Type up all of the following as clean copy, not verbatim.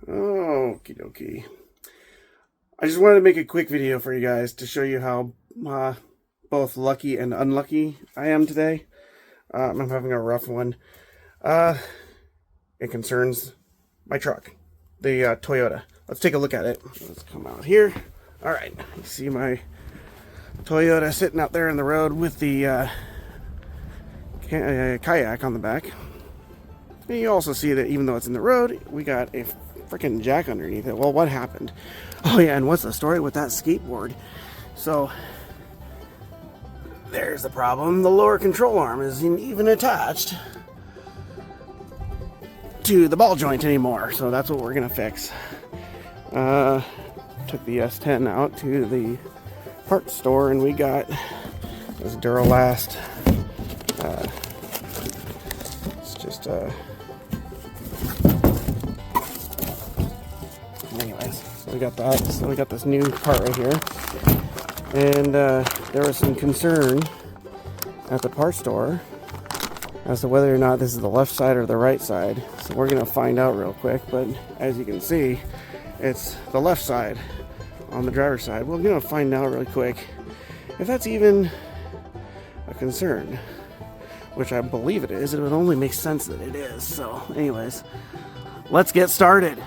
Okie dokie. I just wanted to make a quick video for you guys to show you how both lucky and unlucky I am today. I'm having a rough one. It concerns my truck, the Toyota. Let's take a look at it. Let's come out here. All right, you see my Toyota sitting out there in the road with the kayak on the back. And you also see that even though it's in the road, we got a freaking jack underneath it. Well, what happened? Oh yeah, and what's the story with that skateboard? So there's the problem. The lower control arm isn't even attached to the ball joint anymore. So that's what we're gonna fix. Took the S10 out to the parts store and we got this Duralast. It's just anyways, so we got that. So we got this new part right here, and there was some concern at the parts store as to whether or not this is the left side or the right side. So we're gonna find out real quick. But as you can see, it's the left side on the driver's side. We're gonna find out really quick if that's even a concern, which I believe it is. It would only make sense that it is. So anyways, let's get started.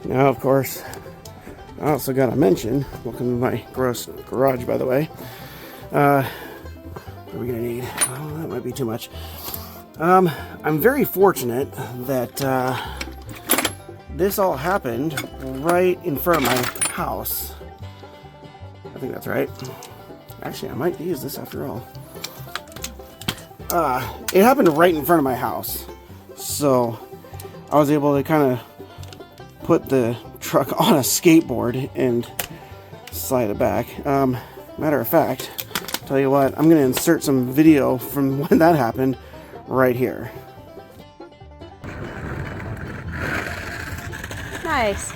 Now, of course, I also got to mention, welcome to my garage, by the way. What are we going to need? Oh, that might be too much. I'm very fortunate that this all happened right in front of my house. I think that's right. Actually, I might use this after all. It happened right in front of my house. So I was able to kind of put the truck on a skateboard and slide it back. Matter of fact, tell you what, I'm going to insert some video from when that happened right here. Nice.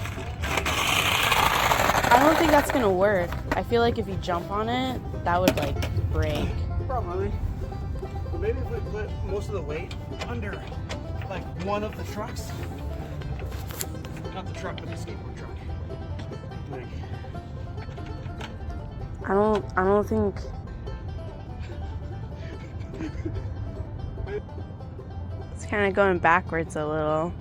I don't think that's going to work. I feel like if you jump on it, that would like break. Probably. Maybe if we put most of the weight under like one of the trucks. Not the truck, but the skateboard truck. Like, I don't think. It's kind of going backwards a little.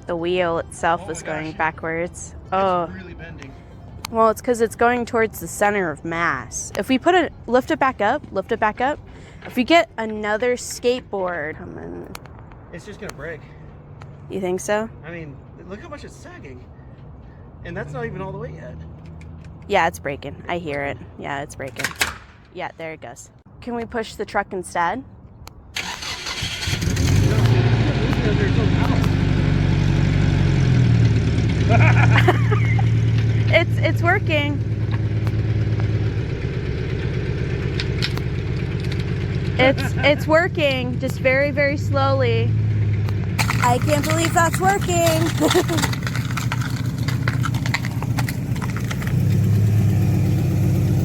The wheel itself is going backwards. Oh. It's really bending. Well, it's because it's going towards the center of mass. If we lift it back up. If we get another skateboard, It's just gonna break. You think so? I mean, look how much it's sagging. And that's not even all the way yet. Yeah, it's breaking. I hear it. Yeah, it's breaking. Yeah, there it goes. Can we push the truck instead? It's working. It's working, just very, very slowly. I can't believe that's working.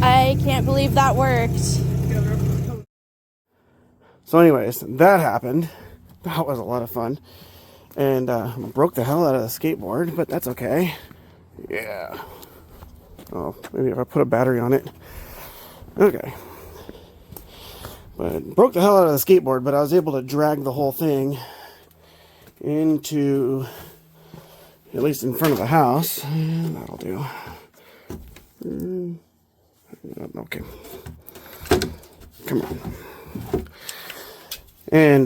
I can't believe that worked. So anyways, that happened. That was a lot of fun. And broke the hell out of the skateboard, but that's okay. Yeah. Oh, maybe if I put a battery on it. Okay. But broke the hell out of the skateboard, but I was able to drag the whole thing into, at least in front of the house. And that'll do. Okay. Come on. And,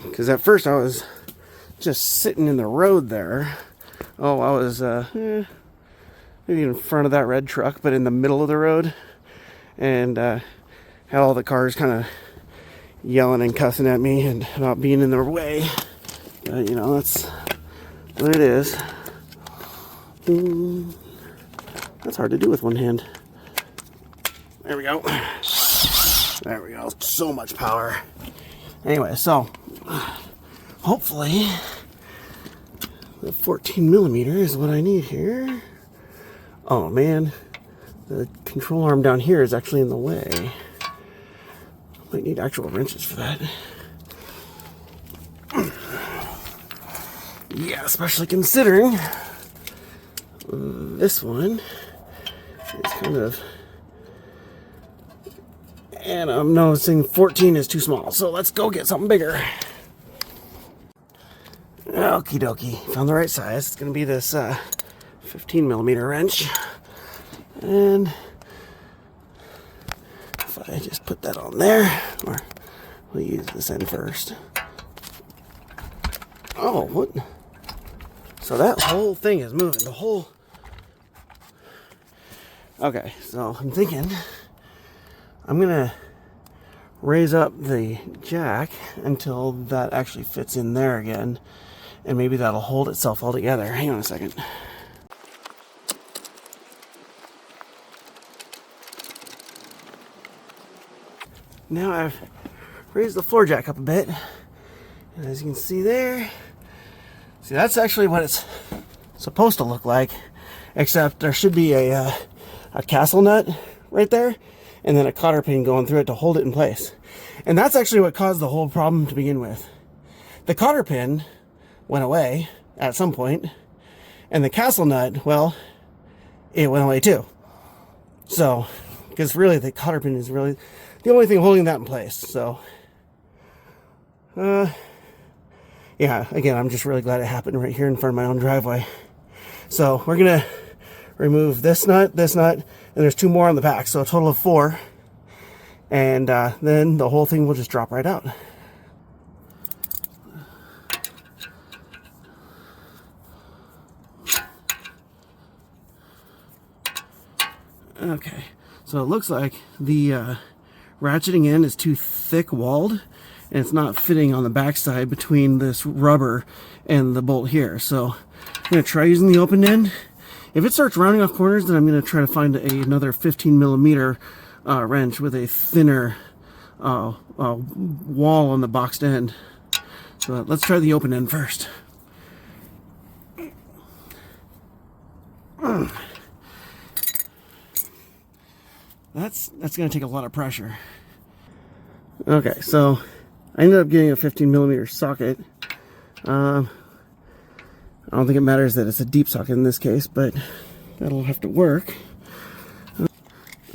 because at first I was just sitting in the road there. Oh, I was, maybe in front of that red truck, but in the middle of the road. And, had all the cars kind of yelling and cussing at me and about being in their way. But, you know, that's what it is. That's hard to do with one hand. There we go. There we go. So much power. Anyway, so hopefully the 14 millimeter is what I need here. Oh man, the control arm down here is actually in the way. Might need actual wrenches for that. Yeah, especially considering this one is kind of, and I'm noticing 14 is too small, so let's go get something bigger. Okie dokie, found the right size. It's gonna be this 15 millimeter wrench, and if I just put that on there, or we'll use this end first. Oh, what? So that whole thing is moving. The whole. Okay, so I'm thinking I'm gonna raise up the jack until that actually fits in there again, and maybe that'll hold itself all together. Hang on a second. Now I've raised the floor jack up a bit, and as you can see there, see, that's actually what it's supposed to look like, except there should be a castle nut right there, and then a cotter pin going through it to hold it in place. And that's actually what caused the whole problem to begin with. The cotter pin went away at some point, and the castle nut, well, it went away too. So, because really the cotter pin is really the only thing holding that in place. So, yeah, again, I'm just really glad it happened right here in front of my own driveway. So we're gonna remove this nut, and there's 2 more on the back, so a total of 4. And then the whole thing will just drop right out. Okay, so it looks like the ratcheting end is too thick walled, and it's not fitting on the backside between this rubber and the bolt here. So I'm going to try using the open end. If it starts rounding off corners, then I'm going to try to find another 15 millimeter wrench with a thinner wall on the boxed end. So let's try the open end first. That's going to take a lot of pressure. Okay, so I ended up getting a 15 millimeter socket. I don't think it matters that it's a deep socket in this case, but that'll have to work.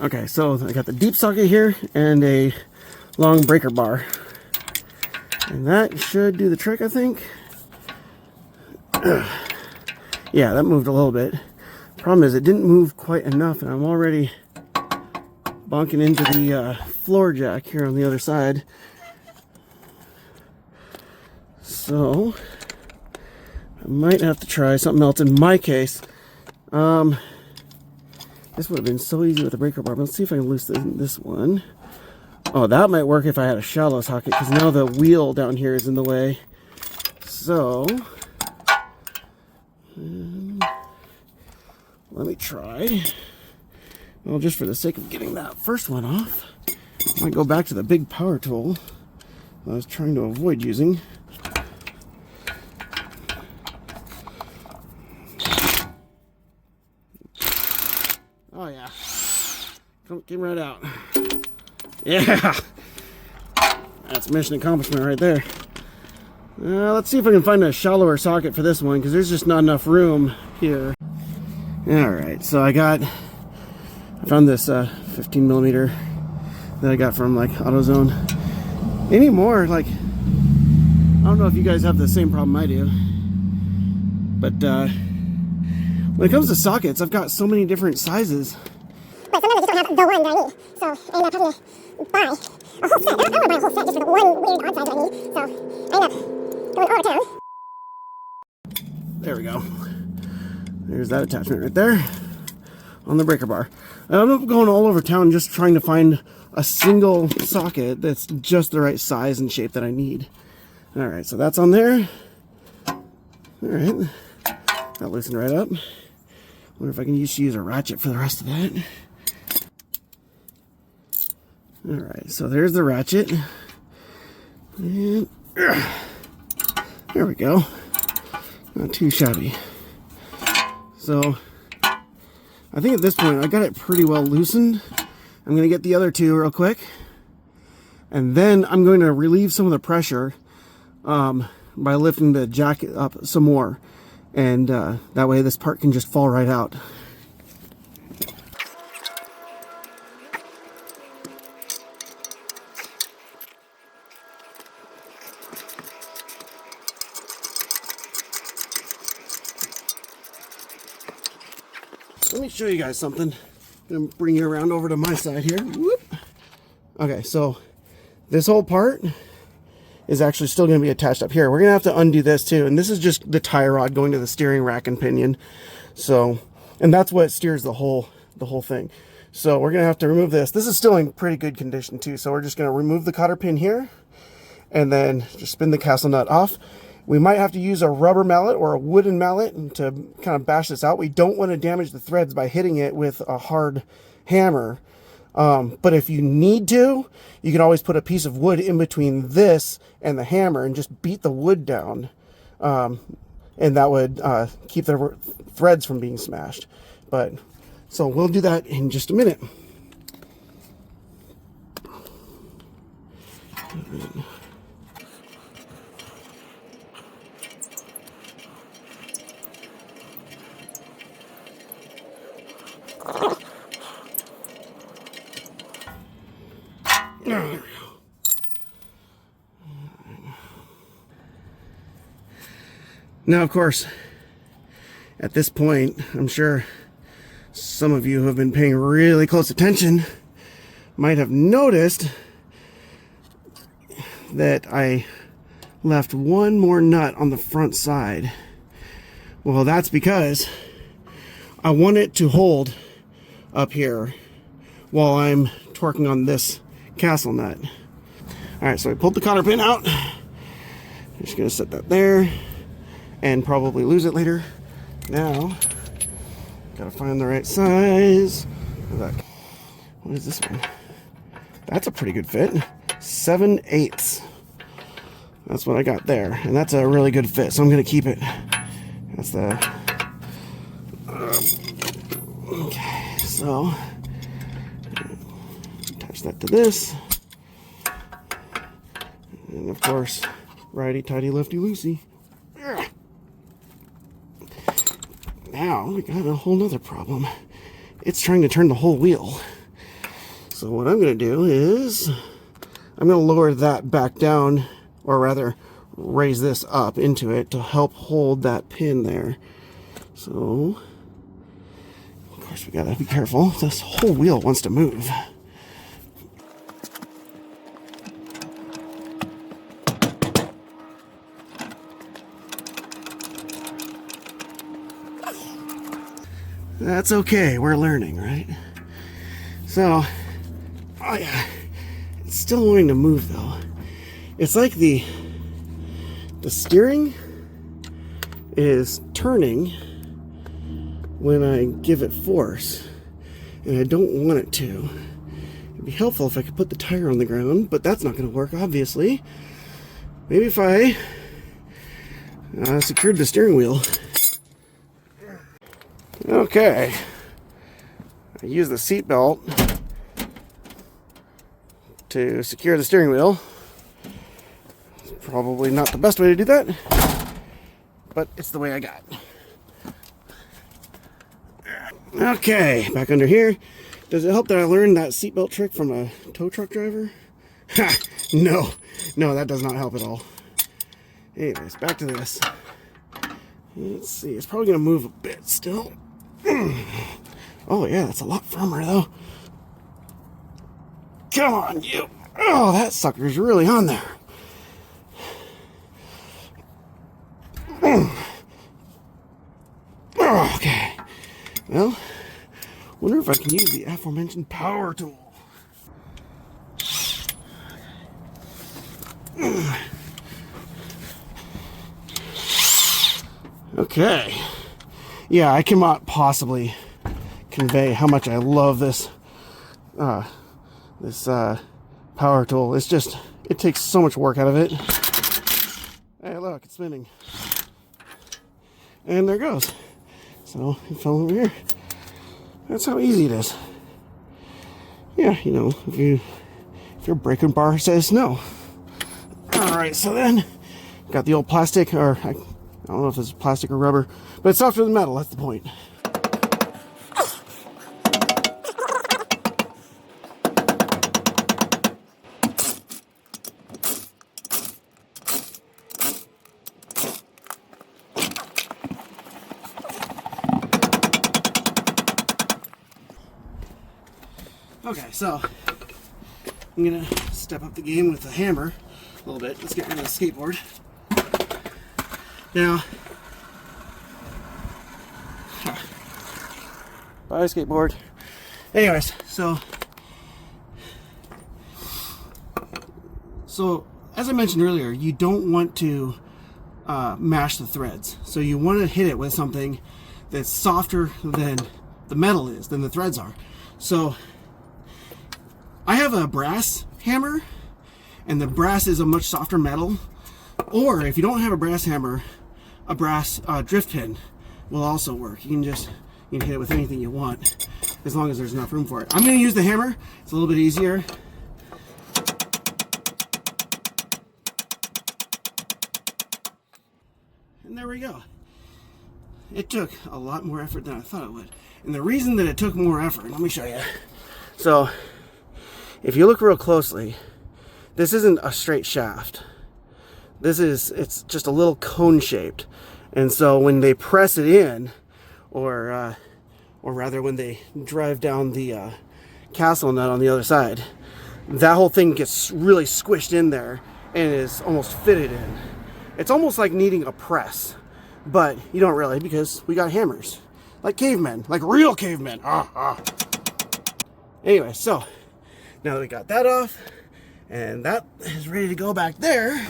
Okay, so I got the deep socket here and a long breaker bar. And that should do the trick, I think. Yeah, that moved a little bit. Problem is, it didn't move quite enough, and I'm already bonking into the floor jack here on the other side. So I might have to try something else. In my case, this would have been so easy with the breaker bar. But let's see if I can loosen this one. Oh, that might work if I had a shallow socket, because now the wheel down here is in the way. So let me try. Well, just for the sake of getting that first one off, I might go back to the big power tool I was trying to avoid using. Oh yeah, came right out. Yeah, that's mission accomplishment right there. Let's see if I can find a shallower socket for this one, because there's just not enough room here. Alright, so I found this 15 millimeter that I got from like AutoZone. Anymore, like, I don't know if you guys have the same problem I do, but when it comes to sockets, I've got so many different sizes. But sometimes I just don't have the one that I need, so I end up having to buy a whole set. I don't want to buy a whole set just for the one weird odd size that I need, so I end up going all town. There we go. There's that attachment right there on the breaker bar. I'm going all over town just trying to find a single socket that's just the right size and shape that I need. Alright, so that's on there. Alright, that loosened right up. Wonder if I can use a ratchet for the rest of that. Alright, so there's the ratchet. And there we go. Not too shabby. So I think at this point I got it pretty well loosened. I'm going to get the other two real quick, and then I'm going to relieve some of the pressure by lifting the jacket up some more. And that way this part can just fall right out. Let me show you guys something. I'm gonna bring you around over to my side here. Whoop. Okay, so this whole part is actually still going to be attached up here. We're going to have to undo this too. And this is just the tie rod going to the steering rack and pinion. So, and that's what steers the whole thing. So we're going to have to remove this. This is still in pretty good condition too. So we're just going to remove the cotter pin here and then just spin the castle nut off. We might have to use a rubber mallet or a wooden mallet to kind of bash this out. We don't want to damage the threads by hitting it with a hard hammer. But if you need to, you can always put a piece of wood in between this and the hammer and just beat the wood down. And that would keep the threads from being smashed. But so we'll do that in just a minute. Now, of course, at this point, I'm sure some of you who have been paying really close attention might have noticed that I left one more nut on the front side. Well, that's because I want it to hold up here while I'm torquing on this castle nut. All right, so I pulled the cotter pin out. I'm just gonna set that there and probably lose it later. Now, gotta find the right size. What is this one? That's a pretty good fit. 7/8. That's what I got there, and that's a really good fit, so I'm gonna keep it. That's the okay, so attach that to this, and of course, righty-tighty, lefty-loosey. Now we got a whole nother problem. It's trying to turn the whole wheel. So what I'm going to do is I'm going to lower that back down, or rather raise this up into it to help hold that pin there. So of course we got to be careful. This whole wheel wants to move. That's okay, we're learning, right? So, oh yeah, it's still wanting to move though. It's like the steering is turning when I give it force, and I don't want it to. It'd be helpful if I could put the tire on the ground, but that's not going to work, obviously. Maybe if I secured the steering wheel. Okay, I use the seat belt to secure the steering wheel. It's probably not the best way to do that, but it's the way I got. Okay, back under here. Does it help that I learned that seatbelt trick from a tow truck driver? Ha! No, that does not help at all. Anyways, back to this. Let's see, it's probably going to move a bit still. Oh yeah, that's a lot firmer though. Come on, you. Oh, that sucker's really on there. Oh, okay. Well, wonder if I can use the aforementioned power tool. Okay. Yeah, I cannot possibly convey how much I love this power tool. It's just, it takes so much work out of it. Hey, look, it's spinning. And there it goes. So, it fell over here. That's how easy it is. Yeah, you know, if your braking bar says no. Alright, so then, Got the old plastic, or I don't know if it's plastic or rubber, but it's softer than metal, that's the point. Okay, so I'm gonna step up the game with the hammer a little bit. Let's get rid of the skateboard. Now, bye skateboard. Anyways, so as I mentioned earlier, you don't want to mash the threads. So you want to hit it with something that's softer than the metal is, than the threads are. So I have a brass hammer, and the brass is a much softer metal. Or if you don't have a brass hammer, a brass drift pin will also work. You can hit it with anything you want, as long as there's enough room for it. I'm going to use the hammer. It's a little bit easier. And there we go. It took a lot more effort than I thought it would. And the reason that it took more effort, let me show you. So, if you look real closely, this isn't a straight shaft. It's just a little cone shaped. And so when they press it in, or rather when they drive down the castle nut on the other side, that whole thing gets really squished in there and is almost fitted in. It's almost like needing a press, but you don't really, because we got hammers. Like cavemen, like real cavemen. Anyway, so now that we got that off, and that is ready to go back there.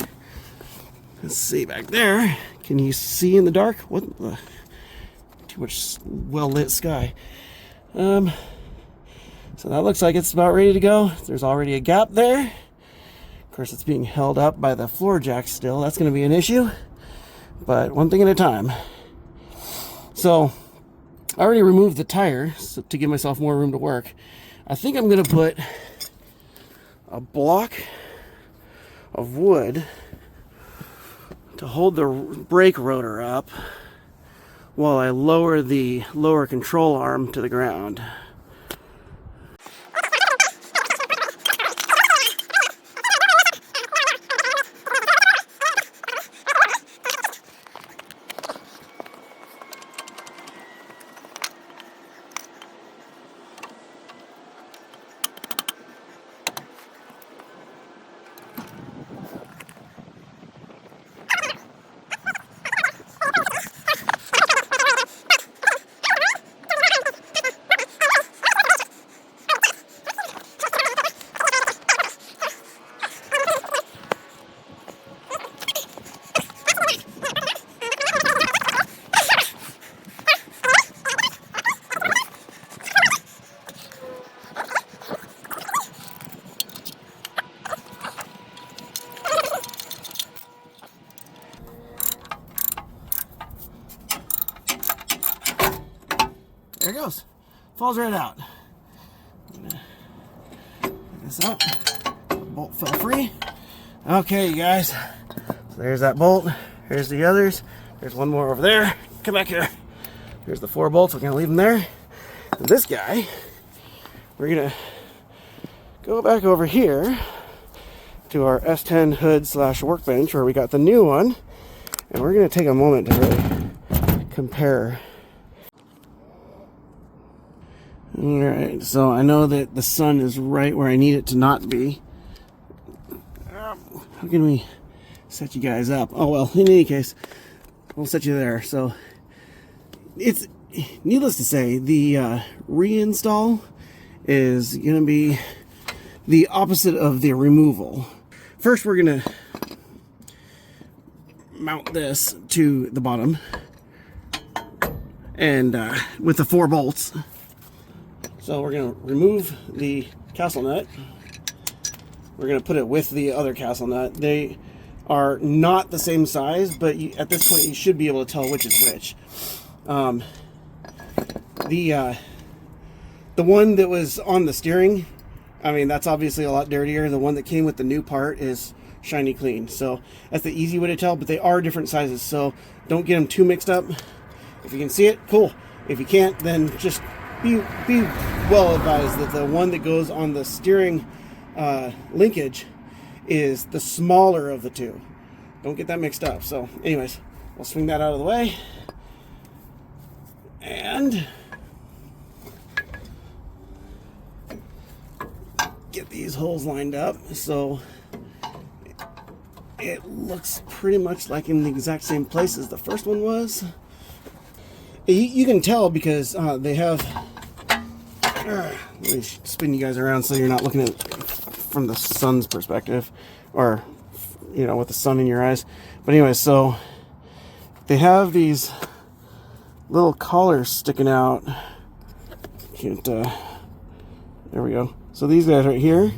Let's see back there. Can you see in the dark? What the? Too much well-lit sky. So that looks like it's about ready to go. There's already a gap there. Of course, it's being held up by the floor jack still. That's going to be an issue. But one thing at a time. So I already removed the tire to give myself more room to work. I think I'm going to put a block of wood to hold the brake rotor up while I lower the lower control arm to the ground. There it goes. Falls right out. I'm gonna pick this up. The bolt fell free. Okay, you guys. So there's that bolt. Here's the others. There's one more over there. Come back here. Here's the 4 bolts. We're gonna leave them there. And this guy, we're gonna go back over here to our S10 hood / workbench where we got the new one. And we're gonna take a moment to really compare. Alright, so I know that the sun is right where I need it to not be. How can we set you guys up? Oh well, in any case, we'll set you there. So, it's needless to say, the reinstall is going to be the opposite of the removal. First, we're going to mount this to the bottom, and with the 4 bolts. So we're going to remove the castle nut. We're going to put it with the other castle nut. They are not the same size, but at this point you should be able to tell which is which. The one that was on the steering, I mean, that's obviously a lot dirtier. The one that came with the new part is shiny clean. So that's the easy way to tell, but they are different sizes, so don't get them too mixed up. If you can see it, cool. If you can't, then just be well advised that the one that goes on the steering linkage is the smaller of the two. Don't get that mixed up. So anyways, we'll swing that out of the way and get these holes lined up so it looks pretty much like in the exact same place as the first one was. You can tell because they have, let me spin you guys around so you're not looking at it from the sun's perspective, or you know, with the sun in your eyes. But anyway, so they have these little collars sticking out. Can't, there we go. So these guys right here,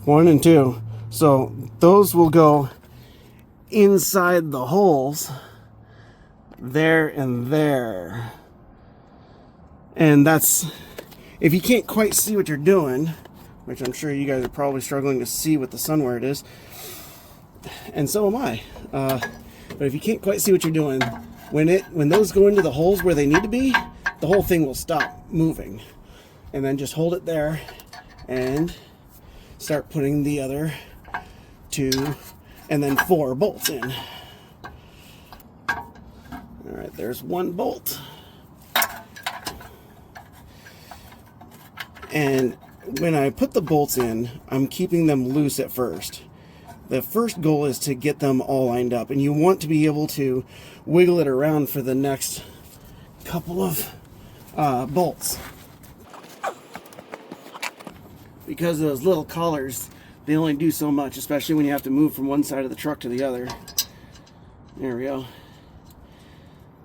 1 and 2. So those will go inside the holes there and there. And that's, if you can't quite see what you're doing, which I'm sure you guys are probably struggling to see with the sun where it is, and so am I. But if you can't quite see what you're doing, when those go into the holes where they need to be, the whole thing will stop moving. And then just hold it there and start putting the other 2 and then 4 bolts in. All right, there's 1 bolt. And when I put the bolts in, I'm keeping them loose at first. The first goal is to get them all lined up, and you want to be able to wiggle it around for the next couple of bolts. Because those little collars, they only do so much, especially when you have to move from one side of the truck to the other. There we go.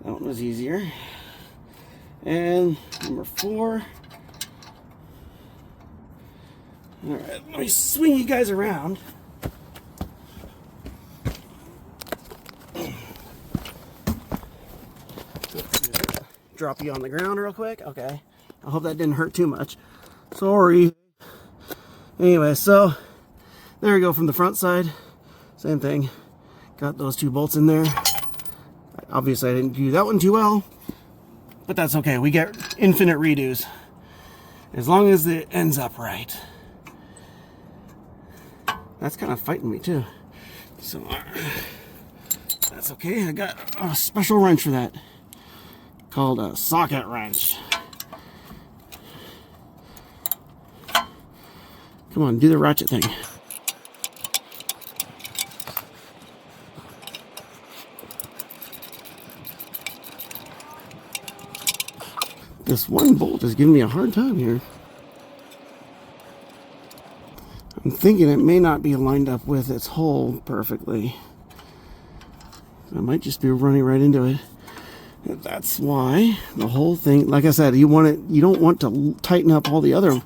That one was easier. And number 4. All right, let me swing you guys around. Drop you on the ground real quick. Okay. I hope that didn't hurt too much. Sorry. Anyway, so there we go from the front side. Same thing. Got those 2 bolts in there. Obviously, I didn't do that one too well, but that's okay. We get infinite redos as long as it ends up right. That's kind of fighting me too. So that's okay. I got a special wrench for that called a socket wrench. Come on, do the ratchet thing. This one bolt is giving me a hard time here. I'm thinking it may not be lined up with its hole perfectly. I might just be running right into it. That's why the whole thing, like I said, you don't want to tighten up all the other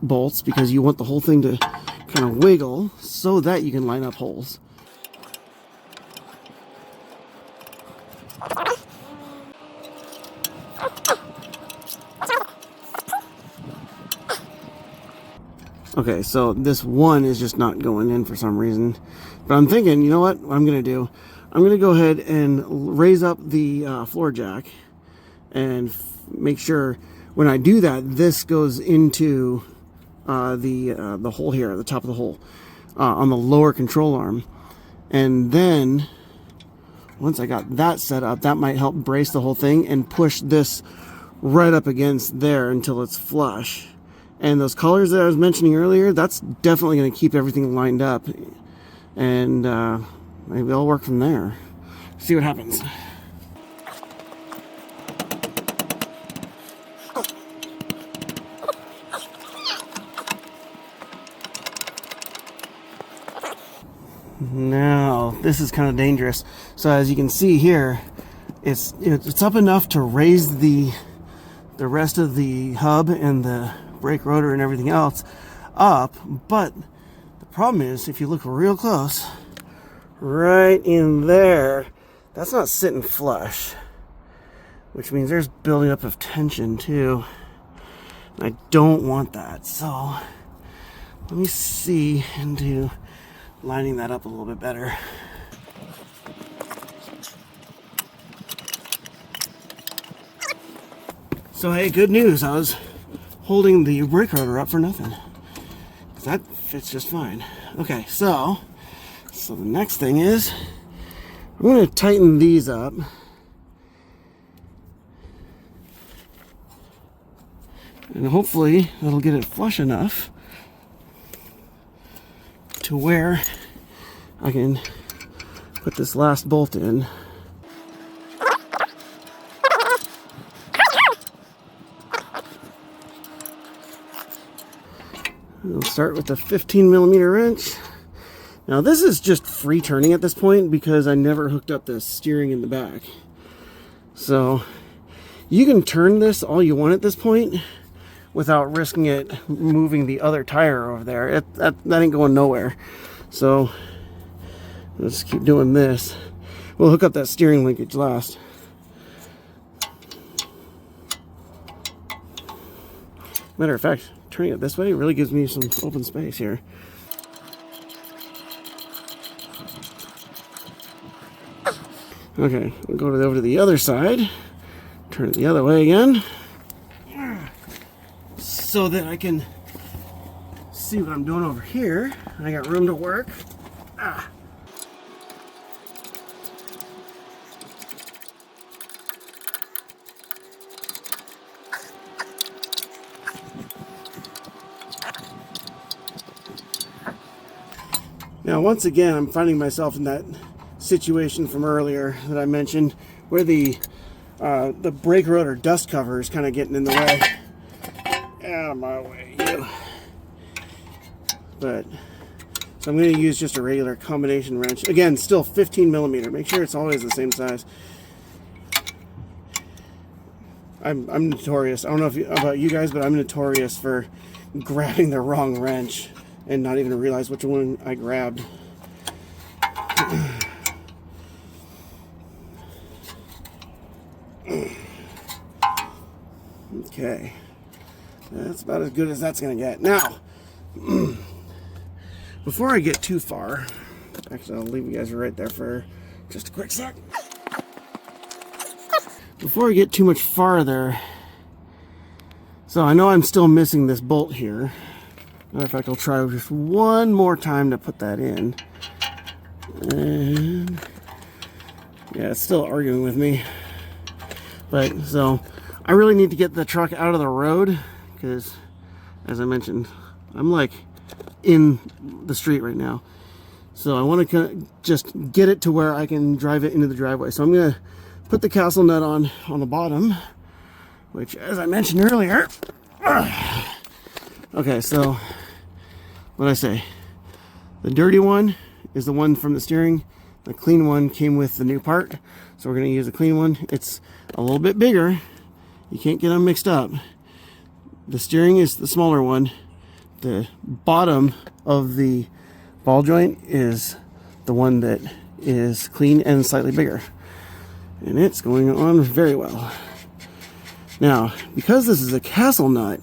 bolts, because you want the whole thing to kind of wiggle so that you can line up holes. Okay, so this one is just not going in for some reason. But I'm thinking, you know what I'm going to do? I'm going to go ahead and raise up the floor jack and make sure when I do that, this goes into the hole here, at the top of the hole, on the lower control arm. And then, once I got that set up, that might help brace the whole thing and push this right up against there until it's flush. And those collars that I was mentioning earlier, that's definitely going to keep everything lined up. And maybe I'll work from there. See what happens. Now, this is kind of dangerous. So as you can see here, it's up enough to raise the rest of the hub and the brake rotor and everything else up, but the problem is, if you look real close, right in there, that's not sitting flush, which means there's building up of tension too. I don't want that. So let me see into lining that up a little bit better. So hey, good news. I was holding the brake rotor up for nothing. That fits just fine. Okay, so the next thing is I'm going to tighten these up. And hopefully that'll get it flush enough to where I can put this last bolt in. We'll start with the 15mm wrench. Now this is just free turning at this point because I never hooked up the steering in the back. So you can turn this all you want at this point without risking it moving the other tire over there. That ain't going nowhere. So let's keep doing this. We'll hook up that steering linkage last. Matter of fact, turning it this way really gives me some open space here. Okay, we'll go over to the other side. Turn it the other way again. So that I can see what I'm doing over here. I got room to work. Now, once again, I'm finding myself in that situation from earlier that I mentioned, where the brake rotor dust cover is kind of getting in the way. Out of my way, you. But so I'm going to use just a regular combination wrench. Again, still 15mm. Make sure it's always the same size. I'm notorious. I don't know about you guys, but I'm notorious for grabbing the wrong wrench and not even realize which one I grabbed. Okay, that's about as good as that's gonna get. Now, before I get too far, actually I'll leave you guys right there for just a quick sec. Before I get too much farther, so I know I'm still missing this bolt here. Matter of fact, I'll try just one more time to put that in. And yeah, it's still arguing with me. But so I really need to get the truck out of the road because, as I mentioned, I'm like in the street right now. So I want to kind of just get it to where I can drive it into the driveway. So I'm going to put the castle nut on the bottom, which, as I mentioned earlier, okay, so what did I say? The dirty one is the one from the steering. The clean one came with the new part. So we're going to use the clean one. It's a little bit bigger. You can't get them mixed up. The steering is the smaller one. The bottom of the ball joint is the one that is clean and slightly bigger. And it's going on very well. Now, because this is a castle nut,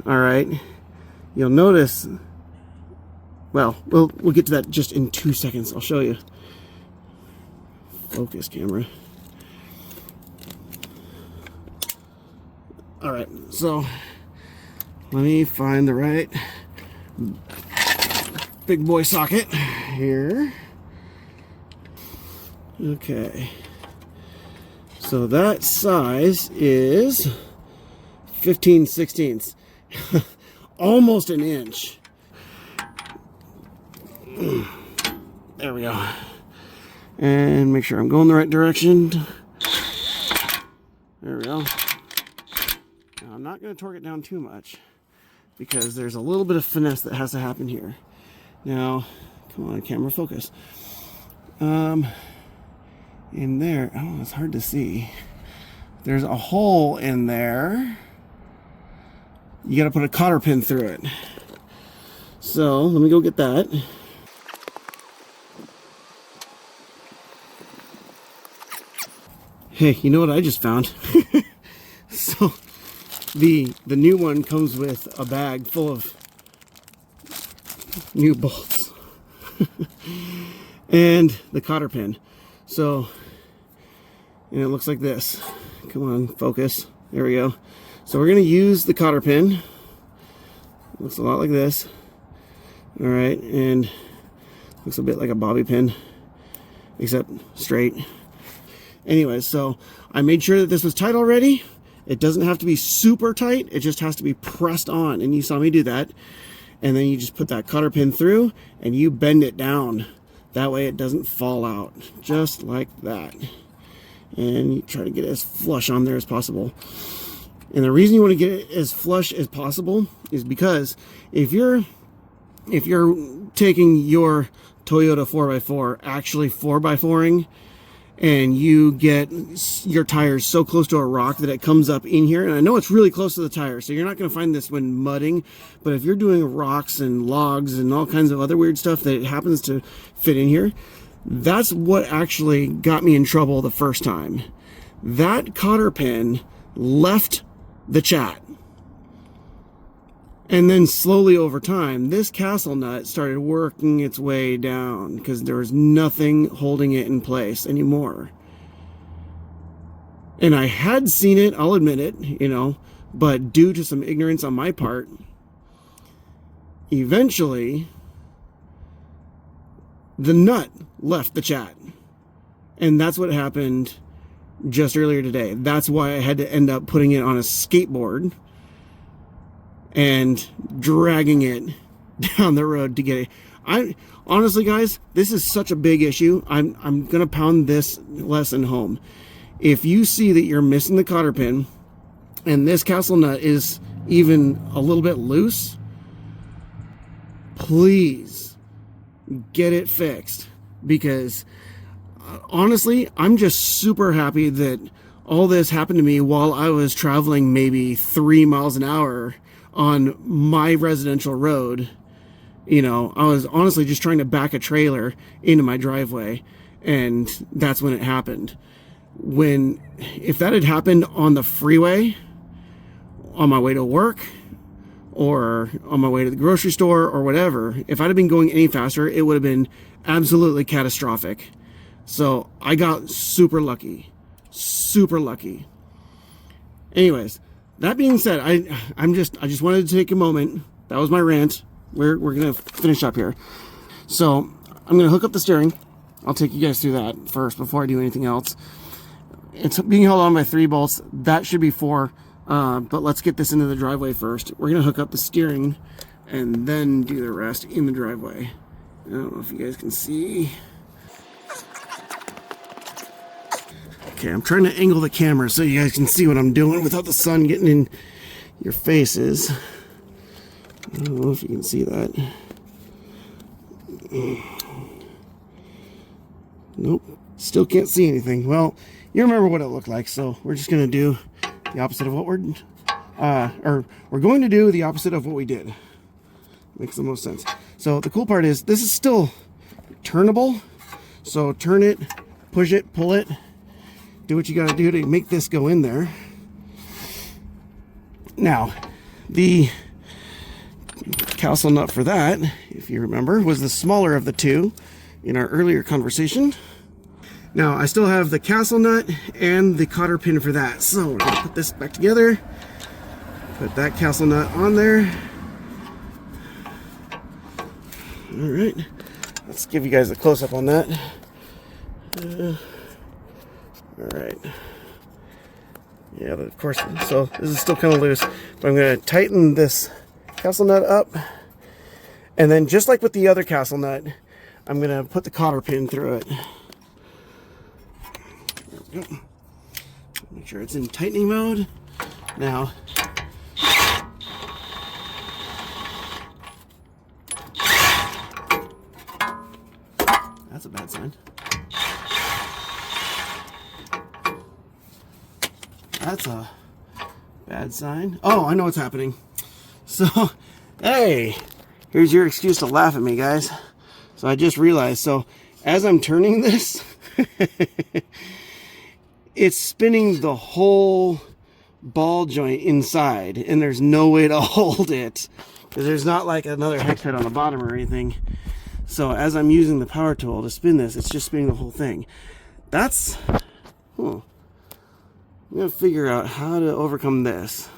all right, you'll notice, well, we'll get to that just in 2 seconds. I'll show you. Focus camera. All right, so let me find the right big boy socket here. Okay, so that size is 15/16, almost an inch. There we go. And make sure I'm going the right direction. There we go. Now, I'm not going to torque it down too much because there's a little bit of finesse that has to happen here. Now, come on, camera, focus. In there, oh, it's hard to see. There's a hole in there. You got to put a cotter pin through it. So let me go get that. Hey, you know what I just found? So the new one comes with a bag full of new bolts and the cotter pin. So, and it looks like this. Come on, focus. There we go. So we're going to use the cotter pin. Looks a lot like this. All right, and looks a bit like a bobby pin, except straight. Anyways, so I made sure that this was tight already. It doesn't have to be super tight. It just has to be pressed on, and you saw me do that. And then you just put that cotter pin through, and you bend it down. That way it doesn't fall out, just like that. And you try to get it as flush on there as possible. And the reason you want to get it as flush as possible is because if you're taking your Toyota 4x4, actually 4x4ing, and you get your tires so close to a rock that it comes up in here, and I know it's really close to the tire, so you're not going to find this when mudding, but if you're doing rocks and logs and all kinds of other weird stuff that it happens to fit in here, that's what actually got me in trouble the first time. That cotter pin left the chat. And then slowly over time, this castle nut started working its way down because there was nothing holding it in place anymore. And I had seen it, I'll admit it, you know, but due to some ignorance on my part, eventually the nut left the chat. And that's what happened just earlier today. That's why I had to end up putting it on a skateboard and dragging it down the road to get it. Honestly, guys, this is such a big issue. I'm gonna pound this lesson home. If you see that you're missing the cotter pin and this castle nut is even a little bit loose, please get it fixed, because honestly, I'm just super happy that all this happened to me while I was traveling maybe 3 miles an hour on my residential road. You know, I was honestly just trying to back a trailer into my driveway, and that's when it happened. If that had happened on the freeway, on my way to work, or on my way to the grocery store, or whatever, if I'd have been going any faster, it would have been absolutely catastrophic. So I got super lucky. Super lucky. Anyways, that being said, I just wanted to take a moment. That was my rant. We're gonna finish up here. So I'm gonna hook up the steering. I'll take you guys through that first before I do anything else. It's being held on by 3 bolts. That should be 4. But let's get this into the driveway first. We're gonna hook up the steering and then do the rest in the driveway. I don't know if you guys can see. Okay, I'm trying to angle the camera so you guys can see what I'm doing without the sun getting in your faces. I don't know if you can see that. Nope, still can't see anything. Well, you remember what it looked like, so we're just gonna do the opposite of what we're going to do the opposite of what we did. Makes the most sense. So the cool part is this is still turnable. So turn it, push it, pull it. Do what you gotta do to make this go in there. Now, the castle nut for that, if you remember, was the smaller of the two in our earlier conversation. Now, I still have the castle nut and the cotter pin for that. So we're gonna put this back together. Put that castle nut on there. All right, let's give you guys a close-up on that. All right. Yeah, of course, so this is still kind of loose, but I'm going to tighten this castle nut up. And then just like with the other castle nut, I'm going to put the cotter pin through it. There we go. Make sure it's in tightening mode. Now, that's a bad sign. That's a bad sign. Oh, I know what's happening. So, hey, here's your excuse to laugh at me, guys. So I just realized, so as I'm turning this, it's spinning the whole ball joint inside, and there's no way to hold it because there's not like another hex head on the bottom or anything. So as I'm using the power tool to spin this, it's just spinning the whole thing. That's, I'm gonna figure out how to overcome this.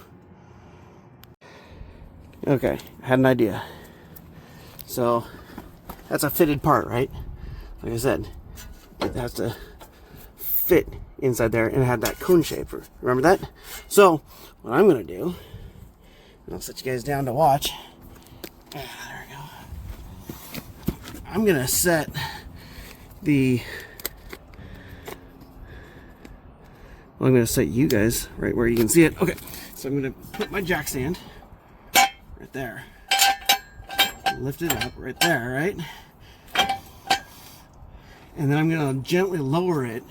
Okay, I had an idea. So that's a fitted part, right? Like I said, it has to fit inside there and it had that cone shape. Remember that? So what I'm gonna do, and I'll set you guys down to watch. There we go. I'm gonna set the, well, I'm gonna set you guys right where you can see it. Okay, so I'm gonna put my jack stand right there. Lift it up right there, right? And then I'm gonna gently lower it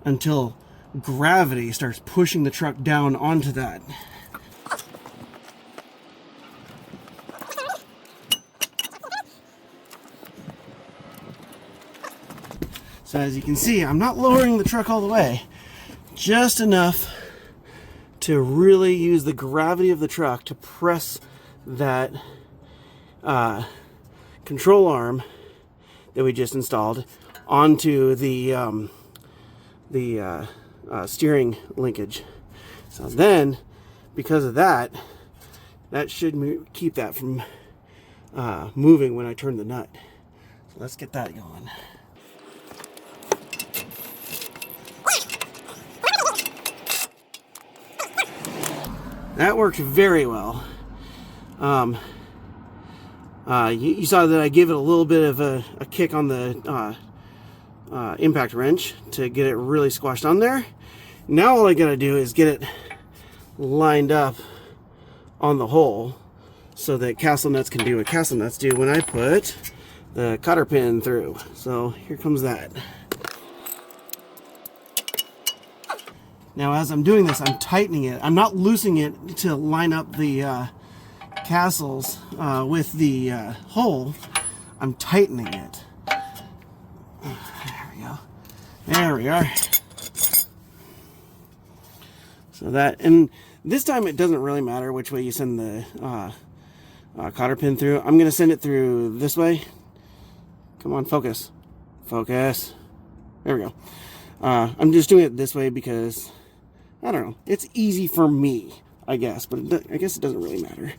until gravity starts pushing the truck down onto that. So as you can see, I'm not lowering the truck all the way, just enough to really use the gravity of the truck to press that control arm that we just installed onto the steering linkage. So then, because of that, that should keep that from moving when I turn the nut. So let's get that going. That worked very well. You saw that I gave it a little bit of a kick on the impact wrench to get it really squashed on there. Now all I gotta do is get it lined up on the hole so that castle nuts can do what castle nuts do when I put the cotter pin through. So here comes that. Now as I'm doing this, I'm tightening it. I'm not loosening it to line up the castles with the hole. I'm tightening it. There we go. There we are. So that, and this time it doesn't really matter which way you send the cotter pin through. I'm going to send it through this way. Come on, focus. Focus. There we go. I'm just doing it this way because, I don't know, it's easy for me, I guess, but I guess it doesn't really matter.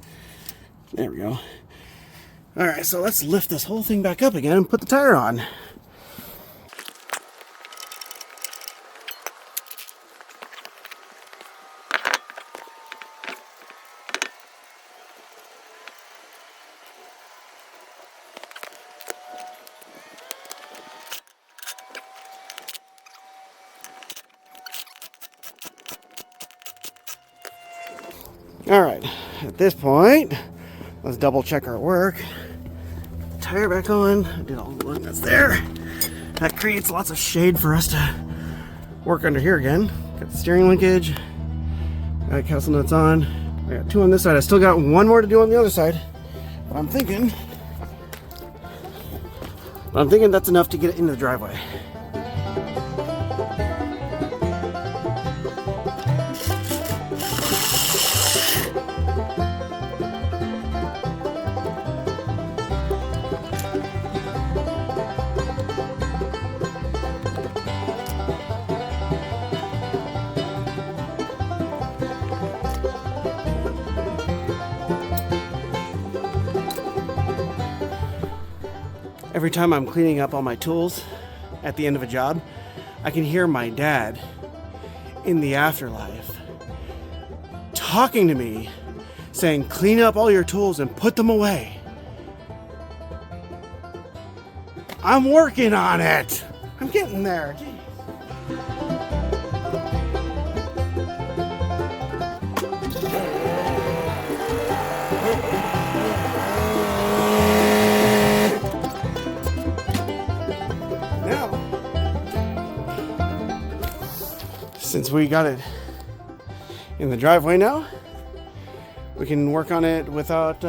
There we go. Alright, so let's lift this whole thing back up again and put the tire on. Alright, at this point, let's double check our work. Tire back on. I did all the work that's there. That creates lots of shade for us to work under here again. Got the steering linkage. Got castle nuts on. I got 2 on this side. I still got 1 more to do on the other side. But I'm thinking that's enough to get it into the driveway. Every time I'm cleaning up all my tools at the end of a job, I can hear my dad in the afterlife talking to me, saying, clean up all your tools and put them away. I'm working on it. I'm getting there. Jeez. Since we got it in the driveway now, we can work on it without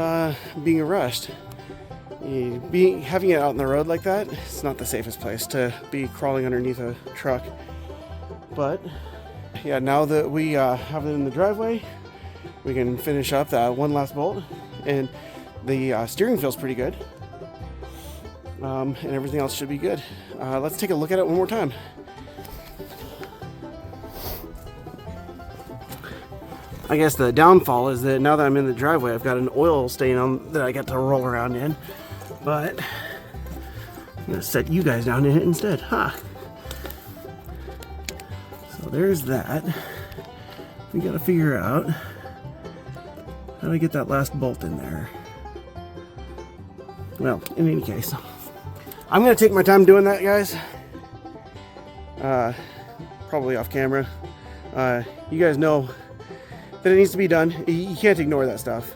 being rushed. Having it out in the road like that, it's not the safest place to be crawling underneath a truck. But yeah, now that we have it in the driveway, we can finish up that one last bolt. And the steering feels pretty good. And everything else should be good. Let's take a look at it one more time. I guess the downfall is that now that I'm in the driveway, I've got an oil stain on that I get to roll around in. But I'm gonna set you guys down in it instead. So there's that. We gotta figure out how to get that last bolt in there. Well, in any case, I'm gonna take my time doing that, guys. Probably off camera. You guys know that it needs to be done. You can't ignore that stuff.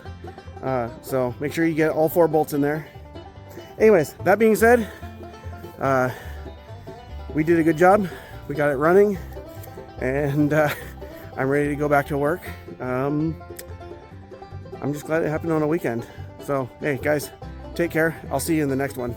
So make sure you get all 4 bolts in there. Anyways, that being said, we did a good job. We got it running, and I'm ready to go back to work. I'm just glad it happened on a weekend. So, hey guys, take care. I'll see you in the next one.